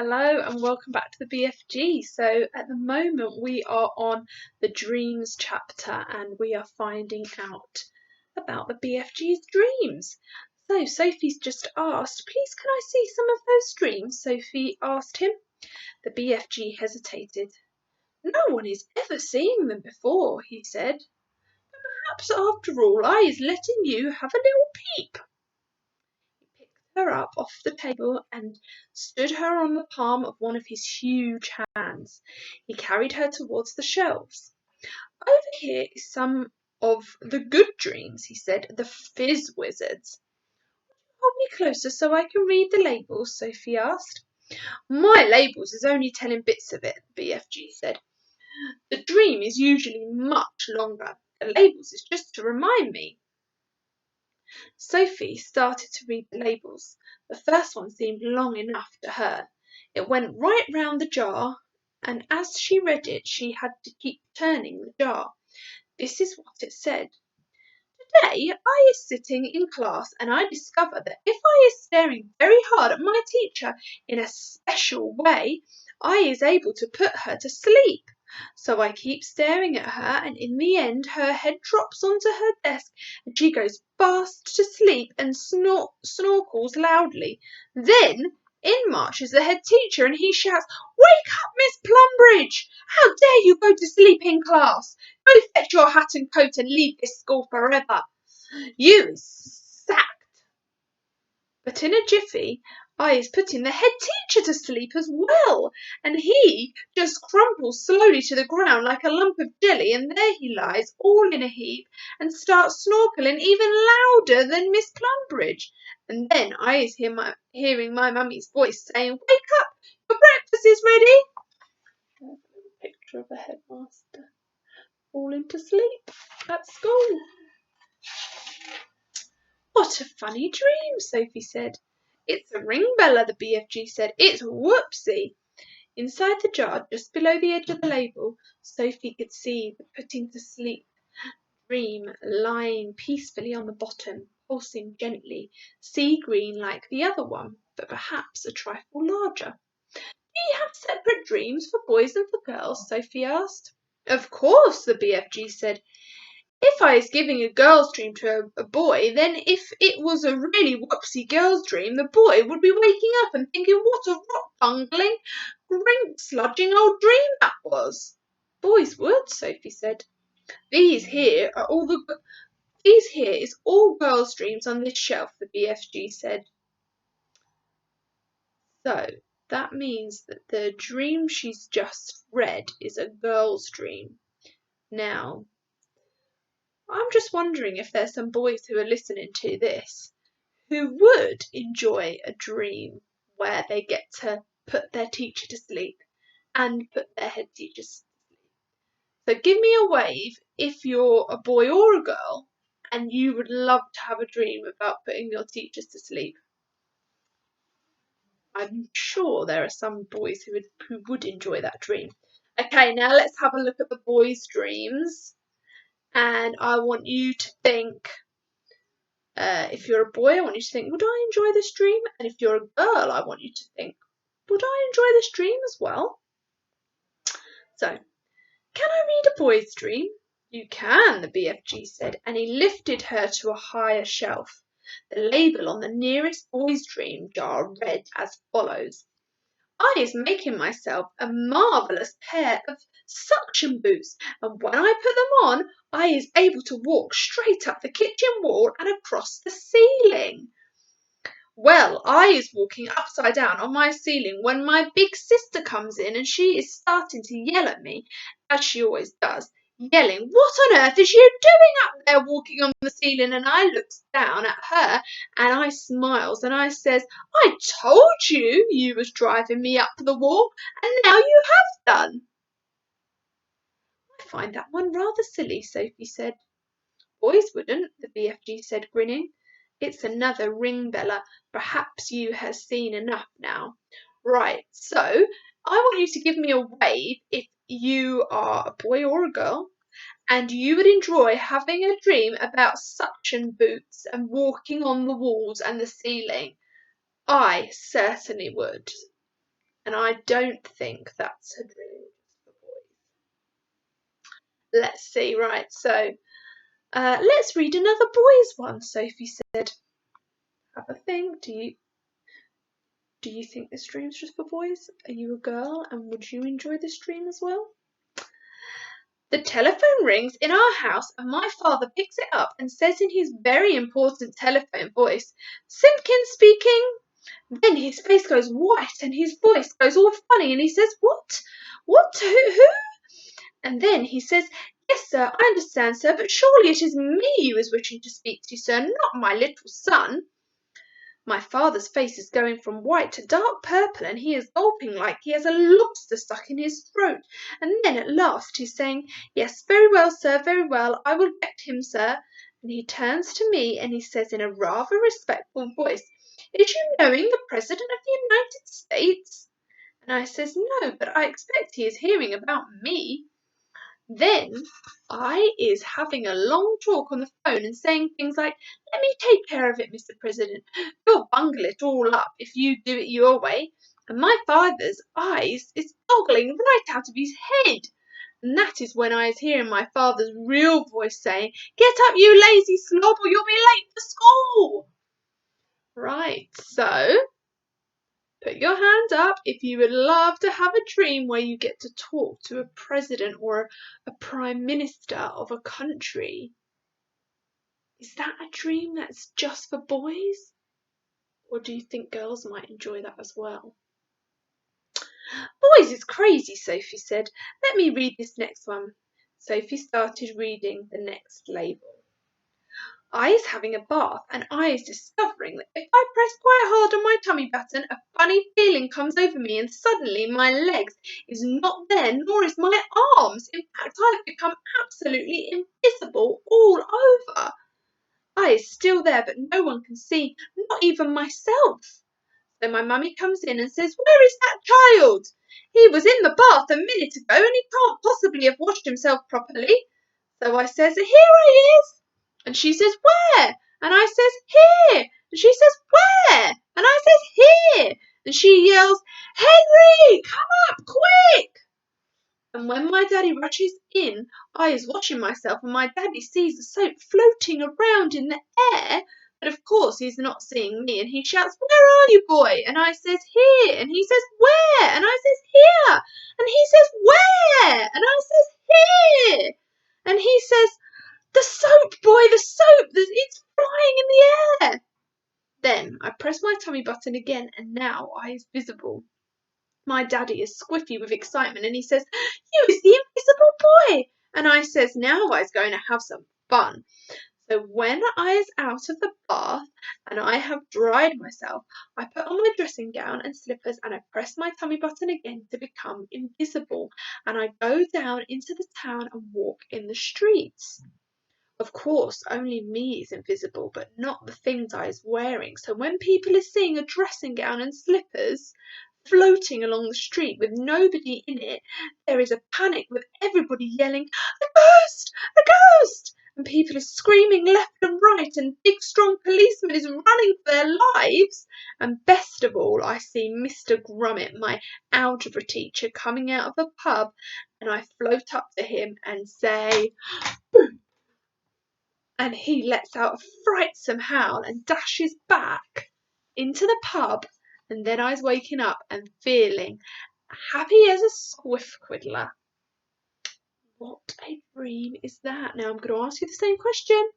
Hello and welcome back to the BFG. So at the moment we are on the dreams chapter and we are finding out about the BFG's dreams. So Sophie's just asked, please can I see some of those dreams? Sophie asked him. The BFG hesitated. No one is ever seeing them before, he said. Perhaps after all I is letting you have a little peep. Her up off the table and stood her on the palm of one of his huge hands. He carried her towards the shelves. Over here is some of the good dreams, he said, the fizz wizards. Hold me closer so I can read the labels, Sophie asked. My labels is only telling bits of it, BFG said. The dream is usually much longer. The labels is just to remind me. Sophie started to read the labels. The first one seemed long enough to her. It went right round the jar, and as she read it she had to keep turning the jar. This is what it said. Today I is sitting in class and I discover that if I is staring very hard at my teacher in a special way, I is able to put her to sleep. So I keep staring at her and in the end her head drops onto her desk and she goes fast to sleep and snorkles loudly. Then in marches the head teacher and he shouts, Wake up, Miss Plumbridge! How dare you go to sleep in class? Go fetch your hat and coat and leave this school forever. You is sacked. But in a jiffy, I is putting the head teacher to sleep as well, and he just crumples slowly to the ground like a lump of jelly, and there he lies all in a heap and starts snorkeling even louder than Miss Plumbridge. And then I is hearing my mummy's voice saying, Wake up, your breakfast is ready. There's a little picture of a headmaster falling to sleep at school. What a funny dream, Sophie said. It's a ring bella, the BFG said. It's whoopsie. Inside the jar, just below the edge of the label, Sophie could see the putting to sleep dream lying peacefully on the bottom, pulsing gently, sea green like the other one, but perhaps a trifle larger. Do you have separate dreams for boys and for girls? Sophie asked. Of course, the BFG said. If I is giving a girl's dream to a boy, then if it was a really whoopsie girl's dream, the boy would be waking up and thinking what a rot-bungling, sludging old dream that was. Boys would, Sophie said. These here is all girls' dreams on this shelf, the BFG said. So that means that the dream she's just read is a girl's dream. Now, I'm just wondering if there's some boys who are listening to this who would enjoy a dream where they get to put their teacher to sleep and put their head teacher to sleep. So give me a wave if you're a boy or a girl and you would love to have a dream about putting your teachers to sleep. I'm sure there are some boys who would enjoy that dream. Okay, now let's have a look at the boys' dreams. And I want you to think, if you're a boy, I want you to think, would I enjoy this dream? And if you're a girl, I want you to think, would I enjoy this dream as well? So, can I read a boy's dream? You can, the BFG said, and he lifted her to a higher shelf. The label on the nearest boy's dream jar read as follows. I is making myself a marvellous pair of suction boots, and when I put them on, I is able to walk straight up the kitchen wall and across the ceiling. Well, I is walking upside down on my ceiling when my big sister comes in and she is starting to yell at me, as she always does, yelling, What on earth is you doing up there walking on the ceiling? And I looks down at her and I smiles and I says, I told you was driving me up the wall and now you have done. I find that one rather silly, Sophie said. Boys wouldn't, the BFG said, grinning. It's another ring bella. Perhaps you has seen enough now. Right, so I want you to give me a wave if you are a boy or a girl and you would enjoy having a dream about suction boots and walking on the walls and the ceiling. I certainly would. And I don't think that's a dream for boys. Let's see, right, so let's read another boys one, Sophie said. Have a think. Do you think this dream's just for boys? Are you a girl and would you enjoy this dream as well? The telephone rings in our house and my father picks it up and says in his very important telephone voice, "Simpkins speaking." Then his face goes white and his voice goes all funny and he says, "What? What? Who?" And then he says, "Yes, sir, I understand, sir, but surely it is me you is wishing to speak to, sir, not my little son." My father's face is going from white to dark purple and he is gulping like he has a lobster stuck in his throat. And then at last he's saying, "Yes, very well, sir, very well. I will get him, sir." And he turns to me and he says in a rather respectful voice, "Is you knowing the President of the United States?" And I says, "No, but I expect he is hearing about me." Then I is having a long talk on the phone and saying things like, "Let me take care of it, Mr. President. You'll bungle it all up if you do it your way." And my father's eyes is boggling right out of his head. And that is when I is hearing my father's real voice saying, "Get up, you lazy slob, or you'll be late for school." Right, so put your hand up if you would love to have a dream where you get to talk to a president or a prime minister of a country. Is that a dream that's just for boys? Or do you think girls might enjoy that as well? "Boys is crazy," Sophie said. "Let me read this next one." Sophie started reading the next label. I is having a bath and I is discovering that if I press quite hard on my tummy button, a funny feeling comes over me and suddenly my legs is not there, nor is my arms. In fact, I've become absolutely invisible all over. I is still there, but no one can see, not even myself. So my mummy comes in and says, "Where is that child? He was in the bath a minute ago and he can't possibly have washed himself properly." So I says, "Here he is." And she says, "Where?" And I says, "Here." And she says, "Where?" And I says, "Here." And she yells, "Henry, come up, quick!" And when my daddy rushes in, I is washing myself and my daddy sees the soap floating around in the air. But of course he's not seeing me and he shouts, "Where are you, boy?" And I says, "Here." And he says, "Where?" And I says, "Here." And he says, "Where?" And I says, "Here." And he says, "The soap, boy, the soap! It's flying in the air!" Then I press my tummy button again and now I is visible. My daddy is squiffy with excitement and he says, "You is the invisible boy." And I says, "Now I's going to have some fun." So when I is out of the bath and I have dried myself, I put on my dressing gown and slippers and I press my tummy button again to become invisible. And I go down into the town and walk in the streets. Of course, only me is invisible, but not the things I is wearing. So when people is seeing a dressing gown and slippers floating along the street with nobody in it, there is a panic with everybody yelling, "A ghost! A ghost!" And people are screaming left and right, and big strong policemen is running for their lives. And best of all, I see Mr. Grummet, my algebra teacher, coming out of the pub, and I float up to him and say, and he lets out a frightsome howl and dashes back into the pub, and then I was waking up and feeling happy as a squiffquiddler. What a dream is that? Now I'm going to ask you the same question.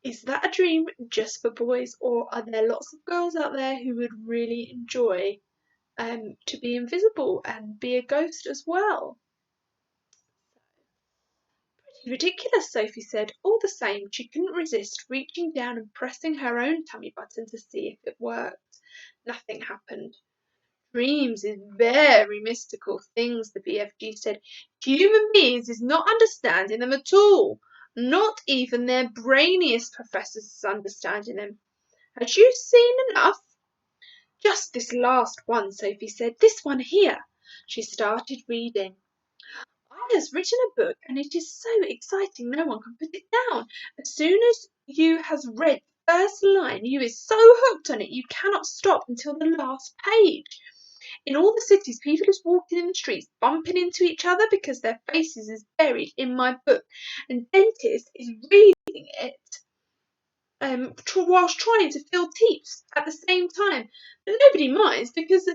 Is that a dream just for boys, or are there lots of girls out there who would really enjoy to be invisible and be a ghost as well? "Ridiculous," Sophie said. All the same, she couldn't resist reaching down and pressing her own tummy button to see if it worked. Nothing happened. "Dreams is very mystical things," the BFG said. "Human beings is not understanding them at all. Not even their brainiest professors is understanding them. Has you seen enough?" "Just this last one," Sophie said. "This one here." She started reading. "I has written a book and it is so exciting no one can put it down. As soon as you has read the first line you is so hooked on it you cannot stop until the last page. In all the cities, people just walking in the streets, bumping into each other because their faces is buried in my book. And dentist is reading it whilst trying to fill teeth at the same time. But nobody minds because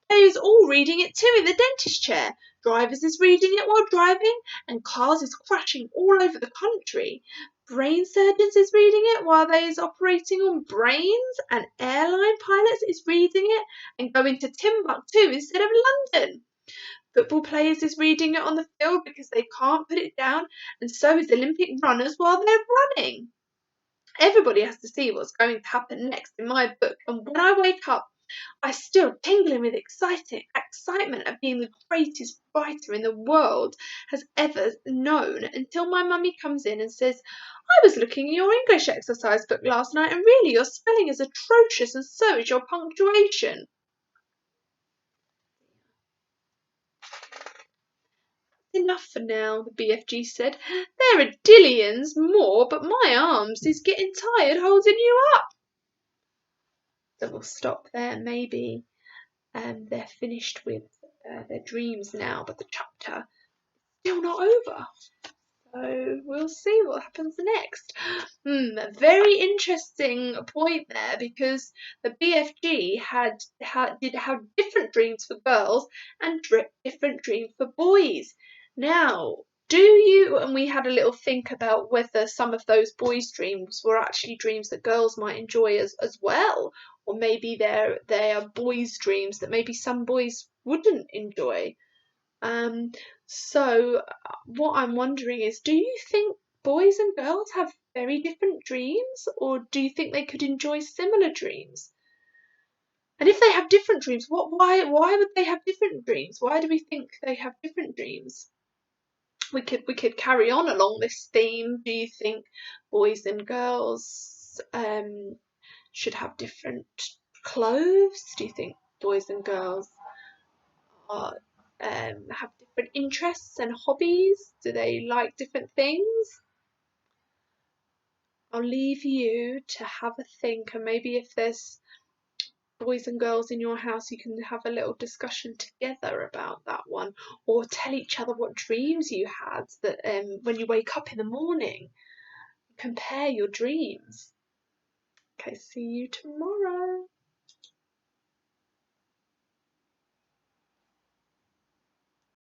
they's all reading it too in the dentist chair. Drivers is reading it while driving, and cars is crashing all over the country. Brain surgeons is reading it while they is operating on brains, and airline pilots is reading it and going to Timbuktu instead of London. Football players is reading it on the field because they can't put it down, and so is Olympic runners while they're running. Everybody has to see what's going to happen next in my book, and when I wake up, I still tingling with excitement at being the greatest writer in the world has ever known, until my mummy comes in and says, I was looking at your English exercise book last night, and really your spelling is atrocious, and so is your punctuation. Enough for now, the BFG said. There are dillions more, but my arms is getting tired holding you up. So we'll stop there, maybe. They're finished with their dreams now, but the chapter is still not over. So we'll see what happens next. A very interesting point there, because the BFG did have different dreams for girls and different dreams for boys. Now, and we had a little think about whether some of those boys' dreams were actually dreams that girls might enjoy as well, or maybe they are boys' dreams that maybe some boys wouldn't enjoy. So what I'm wondering is, do you think boys and girls have very different dreams, or do you think they could enjoy similar dreams? And if they have different dreams, why would they have different dreams? Why do we think they have different dreams? We could carry on along this theme. Do you think boys and girls should have different clothes? Do you think boys and girls are have different interests and hobbies? Do they like different things? I'll leave you to have a think, and maybe if there's boys and girls in your house, you can have a little discussion together about that one, or tell each other what dreams you had that when you wake up in the morning. Compare your dreams. Okay, see you tomorrow.